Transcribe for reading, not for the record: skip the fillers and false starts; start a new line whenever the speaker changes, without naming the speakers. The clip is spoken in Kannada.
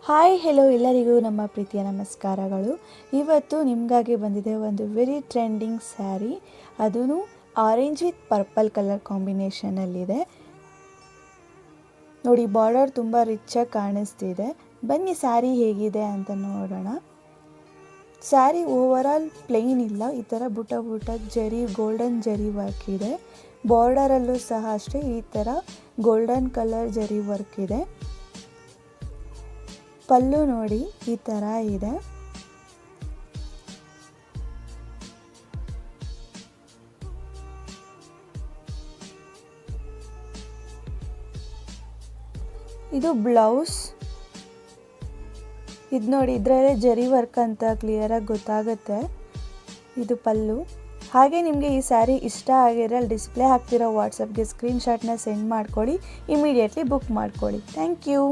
ಹಾಯ್ ಹೆಲೋ ಎಲ್ಲರಿಗೂ ನಮ್ಮ ಪ್ರೀತಿಯ ನಮಸ್ಕಾರಗಳು. ಇವತ್ತು ನಿಮಗಾಗಿ ಬಂದಿದೆ ಒಂದು ವೆರಿ ಟ್ರೆಂಡಿಂಗ್ ಸ್ಯಾರಿ. ಅದೂ ಆರೆಂಜ್ ವಿತ್ ಪರ್ಪಲ್ ಕಲರ್ ಕಾಂಬಿನೇಷನಲ್ಲಿದೆ ನೋಡಿ. ಬಾರ್ಡರ್ ತುಂಬ ರಿಚಾಗಿ ಕಾಣಿಸ್ತಿದೆ. ಬನ್ನಿ ಸ್ಯಾರಿ ಹೇಗಿದೆ ಅಂತ ನೋಡೋಣ. ಸ್ಯಾರಿ ಓವರಾಲ್ ಪ್ಲೇನ್ ಇಲ್ಲ, ಈ ಥರ ಬುಟ್ಟ ಬುಟ್ಟ ಜರಿ ಗೋಲ್ಡನ್ ಜರಿ ವರ್ಕ್ ಇದೆ. ಬಾರ್ಡರಲ್ಲೂ ಸಹ ಅಷ್ಟೇ ಈ ಥರ ಗೋಲ್ಡನ್ ಕಲರ್ ಜರಿ ವರ್ಕ್ ಇದೆ. ಪಲ್ಲು ನೋಡಿ ಈ ಥರ ಇದೆ. ಇದು ಬ್ಲೌಸ್. ಇದು ನೋಡಿ, ಇದರಲ್ಲೇ ಜರಿ ವರ್ಕ್ ಅಂತ ಕ್ಲಿಯರಾಗಿ ಗೊತ್ತಾಗುತ್ತೆ. ಇದು ಪಲ್ಲು. ಹಾಗೆ ನಿಮಗೆ ಈ ಸ್ಯಾರಿ ಇಷ್ಟ ಆಗಿದ್ರೆ ಅಲ್ಲಿ ಡಿಸ್ಪ್ಲೇ ಆಗ್ತಿರೋ ವಾಟ್ಸಪ್ಗೆ ಸ್ಕ್ರೀನ್ಶಾಟ್ನ ಸೆಂಡ್ ಮಾಡ್ಕೊಳ್ಳಿ. ಇಮಿಡಿಯೇಟ್ಲಿ ಬುಕ್ ಮಾಡ್ಕೊಳ್ಳಿ. Thank you.